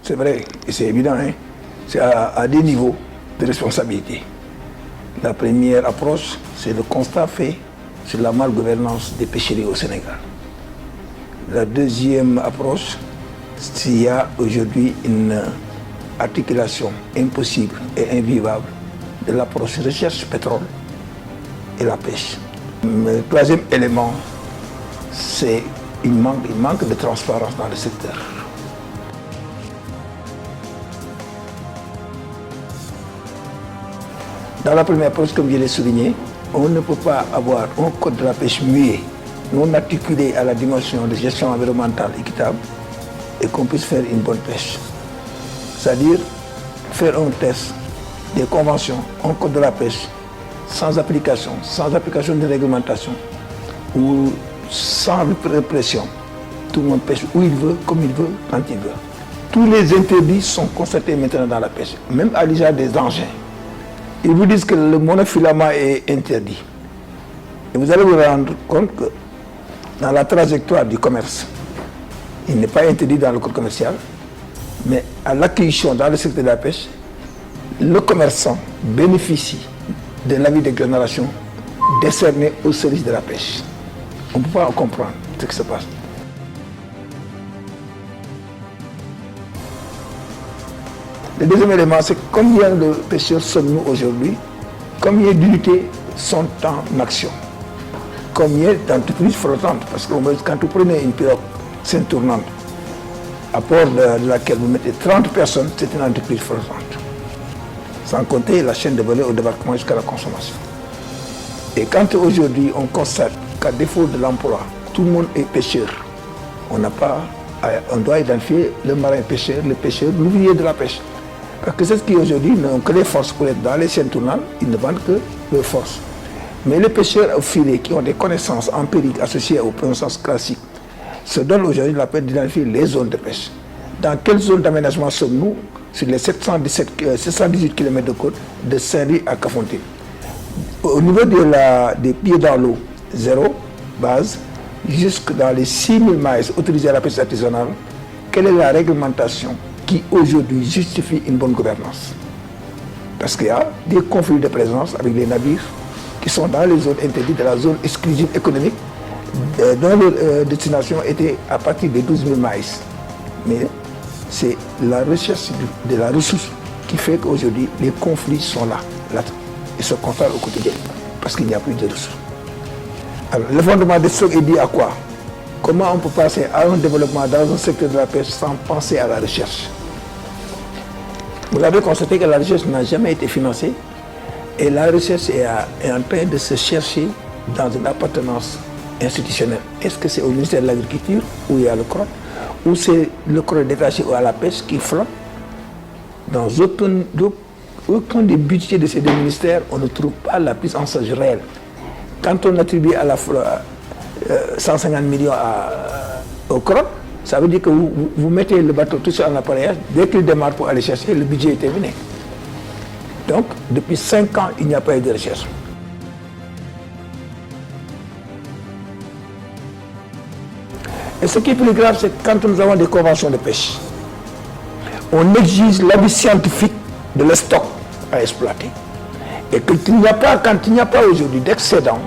c'est vrai, et c'est évident, hein, c'est à des niveaux de responsabilité. La première approche, c'est le constat fait sur la malgouvernance des pêcheries au Sénégal. La deuxième approche, s'il y a aujourd'hui une articulation impossible et invivable de l'approche recherche pétrole et la pêche. Le troisième élément, c'est il manque de transparence dans le secteur. Dans la première approche, comme je l'ai souligné, on ne peut pas avoir un code de la pêche muet, non articulé à la dimension de gestion environnementale équitable et qu'on puisse faire une bonne pêche. C'est-à-dire faire un test des conventions, un code de la pêche, sans application de réglementation ou sans répression. Tout le monde pêche où il veut, comme il veut, quand il veut. Tous les interdits sont constatés maintenant dans la pêche, même à l'usage des engins. Ils vous disent que le monofilament est interdit. Et vous allez vous rendre compte que dans la trajectoire du commerce, il n'est pas interdit dans le code commercial, mais à l'acquisition dans le secteur de la pêche, le commerçant bénéficie de l'avis d'exonération décerné au service de la pêche. On ne peut pas comprendre ce qui se passe. Le deuxième élément, c'est combien de pêcheurs sommes-nous aujourd'hui, combien d'unités sont en action, combien d'entreprises flottantes, parce que quand vous prenez une pirogue scène tournante, à bord de laquelle vous mettez 30 personnes, c'est une entreprise flottante. Sans compter la chaîne de valeur au débarquement jusqu'à la consommation. Et quand aujourd'hui on constate qu'à défaut de l'emploi, tout le monde est pêcheur, on doit identifier le marin pêcheur, le pêcheur, l'ouvrier de la pêche. Parce que c'est ce qui aujourd'hui n'ont que les forces pour être dans les chaînes tournantes, ils ne vendent que leurs forces. Mais les pêcheurs au filet qui ont des connaissances empiriques associées aux connaissances classiques se donnent aujourd'hui la peine d'identifier les zones de pêche. Dans quelle zone d'aménagement sommes-nous sur les 718 km de côte de Saint-Louis à Kafountine? Au niveau des pieds dans l'eau, zéro, base, jusque dans les 6000 miles autorisés à la pêche artisanale, quelle est la réglementation qui aujourd'hui justifie une bonne gouvernance? Parce qu'il y a des conflits de présence avec les navires qui sont dans les zones interdites de la zone exclusive économique dont leur destination était à partir de 12 000 miles. Mais c'est la recherche de la ressource qui fait qu'aujourd'hui les conflits sont là, et se constatent au quotidien, parce qu'il n'y a plus de ressources. Alors, le fondement des stocks est dit à quoi? Comment on peut passer à un développement dans un secteur de la pêche sans penser à la recherche? Vous avez constaté que la recherche n'a jamais été financée et la recherche est en train de se chercher dans une appartenance institutionnelle. Est-ce que c'est au ministère de l'Agriculture où il y a le CROT, ou c'est le CROT détaché à la pêche qui flotte? Dans aucun des budgets de ces deux ministères, on ne trouve pas la prise en charge réelle. Quand on attribue à la 150 millions au CROT, ça veut dire que vous mettez le bateau tout seul en appareillage, dès qu'il démarre pour aller chercher, le budget est terminé. Donc, depuis 5 ans, il n'y a pas eu de recherche. Et ce qui est plus grave, c'est que quand nous avons des conventions de pêche, on exige l'avis scientifique de le stock à exploiter. Et quand il n'y a pas aujourd'hui d'excédent,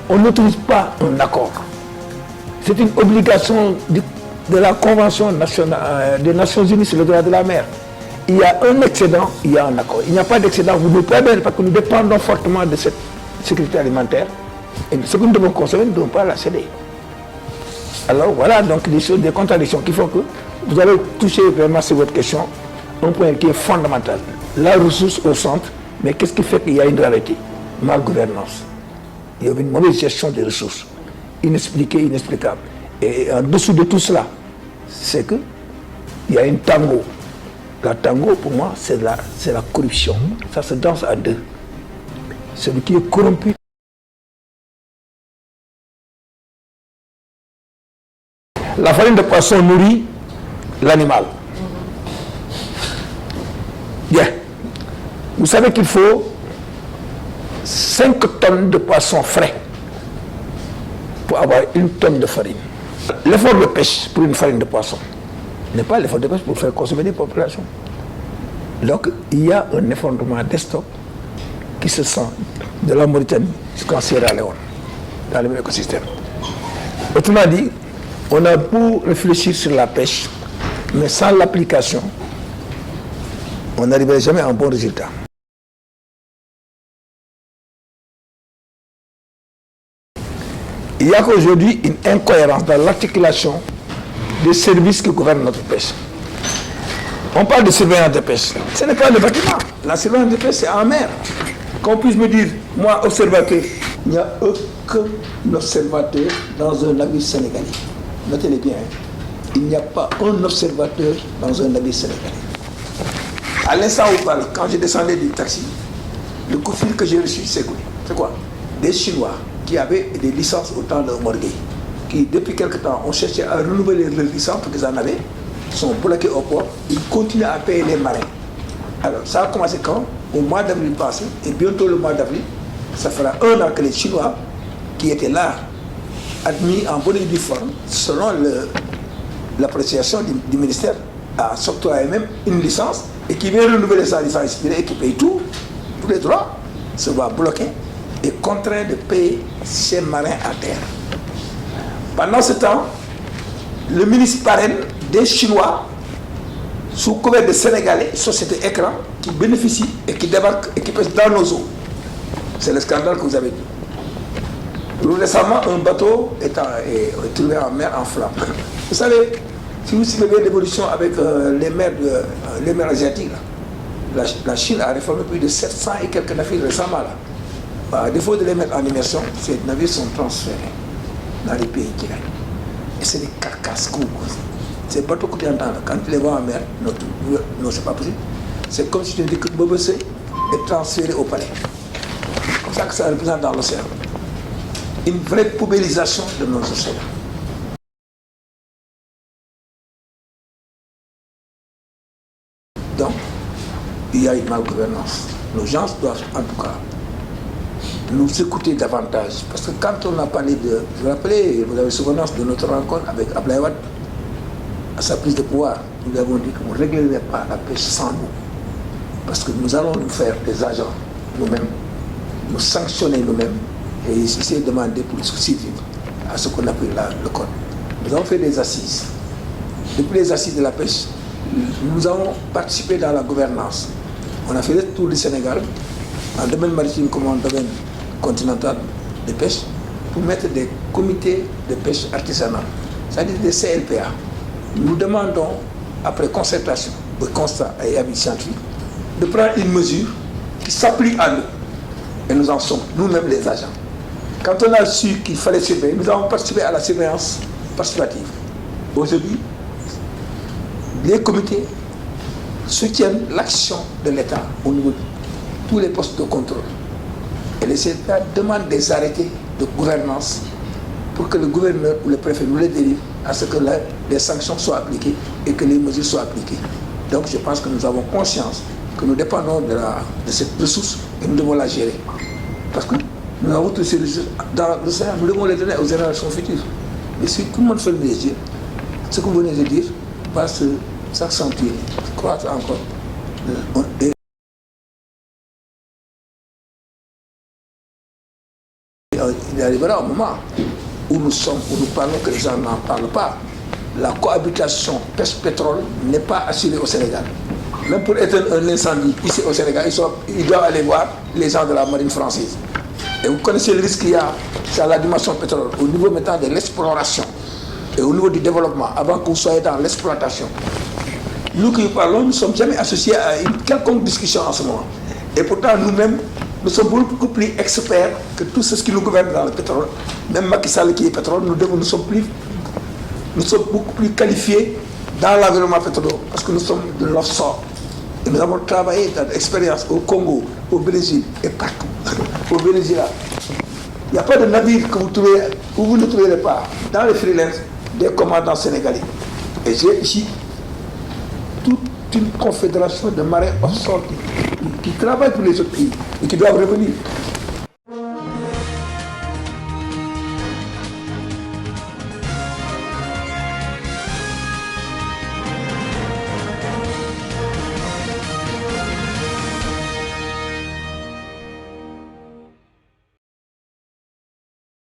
on n'autorise pas un accord. C'est une obligation de la Convention des Nations Unies sur le droit de la mer. Il y a un excédent, il y a un accord. Il n'y a pas d'excédent, vous ne pouvez pas, parce que nous dépendons fortement de cette sécurité alimentaire. Et ce que nous devons consommer, nous ne devons pas la céder. Alors voilà donc des contradictions qui font que vous allez toucher vraiment sur votre question un point qui est fondamental. La ressource au centre, mais qu'est-ce qui fait qu'il y a une réalité? Mal-gouvernance. Il y a une mauvaise gestion des ressources, inexpliquée, inexplicable. Et en dessous de tout cela, c'est qu'il y a une tango. La tango, pour moi, c'est la corruption. Ça se danse à deux. Celui qui est corrompu. La farine de poisson nourrit l'animal. Bien. Vous savez qu'il faut 5 tonnes de poisson frais pour avoir 1 tonne de farine. L'effort de pêche pour une farine de poisson, n'est pas l'effort de pêche pour faire consommer des populations. Donc, il y a un effondrement des stocks qui se sent de la Mauritanie jusqu'en Sierra Leone, dans le même écosystème. Autrement dit, on a beau réfléchir sur la pêche, mais sans l'application, on n'arriverait jamais à un bon résultat. Il y a qu'aujourd'hui une incohérence dans l'articulation des services qui gouvernent notre pêche. On parle de surveillance de pêche. Ce n'est pas le bâtiment. La surveillance de pêche, c'est en mer. Qu'on puisse me dire, moi, observateur, il n'y a aucun observateur dans un navire sénégalais. Notez-le bien. Il n'y a pas un observateur dans un navire sénégalais. À l'instant où je parle, quand je descendais du taxi, le coup de fil que j'ai reçu, c'est quoi? Des Chinois qui avaient des licences au temps de Morgueil, qui depuis quelque temps ont cherché à renouveler leurs licences parce qu'ils en avaient, sont bloqués au port, ils continuent à payer les marins. Alors ça a commencé quand? Au mois d'avril passé, et bientôt le mois d'avril, ça fera 1 an que les Chinois qui étaient là, admis en bonne et due forme, selon l'appréciation du ministère, a s'octroyé même une licence et qui vient renouveler sa licence et qui paye tous les droits, se voit bloqué et contraint de payer ses marins à terre. Pendant ce temps, le ministre parraine des Chinois, sous couvert de Sénégalais, société écran, qui bénéficient et qui débarquent et qui pêchent dans nos eaux. C'est le scandale que vous avez dit. Récemment, un bateau est trouvé en mer en flammes. Vous savez, si vous suivez l'évolution avec les mers asiatiques, la Chine a réformé plus de 700 et quelques navires récemment. Là. À défaut de les mettre en immersion, ces navires sont transférés dans les pays qui gagnent. Et c'est des carcasses courtes. Ces bateaux que tu entends, quand tu les vois en mer, non, c'est pas possible. C'est comme si tu dis que Bobosé est transféré au palais. C'est comme ça que ça représente dans l'océan. Une vraie poubellisation de nos océans. Donc, il y a une malgouvernance. Nos gens doivent, en tout cas, nous écouter davantage. Parce que quand on a parlé de... Vous vous rappelez, vous avez souvenance de notre rencontre avec Abdoulaye Wade, à sa prise de pouvoir, nous lui avons dit que vous ne réglerez pas la pêche sans nous. Parce que nous allons nous faire des agents nous-mêmes, nous sanctionner nous-mêmes, et essayer de demander pour survivre à ce qu'on appelle le code. Nous avons fait des assises. Depuis les assises de la pêche, nous avons participé dans la gouvernance. On a fait le tour du Sénégal, en domaine maritime comme en domaine continental de pêche, pour mettre des comités de pêche artisanale, c'est-à-dire des CLPA. Nous demandons, après concertation, de constat et avis scientifique, de prendre une mesure qui s'applique à nous. Et nous en sommes nous-mêmes les agents. Quand on a su qu'il fallait surveiller, nous avons participé à la surveillance participative. Aujourd'hui, les comités soutiennent l'action de l'État au niveau de tous les postes de contrôle. Et les CLPA demandent des arrêtés de gouvernance pour que le gouverneur ou le préfet nous les délivre à ce que les sanctions soient appliquées et que les mesures soient appliquées. Donc je pense que nous avons conscience que nous dépendons de cette ressource et nous devons la gérer. Parce que nous avons tous ces ressources dans l'océan, nous devons les donner aux générations futures. Et si tout le monde fait le mesure, ce que vous venez de dire va s'accentuer, croître encore. Il arrivera un moment où nous parlons que les gens n'en parlent pas. La cohabitation pêche-pétrole n'est pas assurée au Sénégal. Même pour éteindre un incendie ici au Sénégal, ils doivent aller voir les gens de la marine française. Et vous connaissez le risque qu'il y a sur la dimension pétrole, au niveau maintenant de l'exploration et au niveau du développement, avant que vous soyez dans l'exploitation. Nous qui parlons, nous ne sommes jamais associés à une quelconque discussion en ce moment. Et pourtant, nous-mêmes, nous sommes beaucoup plus experts que tout ce qui nous gouverne dans le pétrole. Même Macky Sall qui est pétrole, nous sommes beaucoup plus qualifiés dans l'environnement pétrolier parce que nous sommes de l'offshore. Et nous avons travaillé dans l'expérience au Congo, au Brésil et partout. Au Venezuela. Il n'y a pas de navire que vous ne trouverez pas dans les freelances des commandants sénégalais. Et j'ai ici toute une confédération de marins offshore qui travaillent pour les autres pays et qui doivent revenir.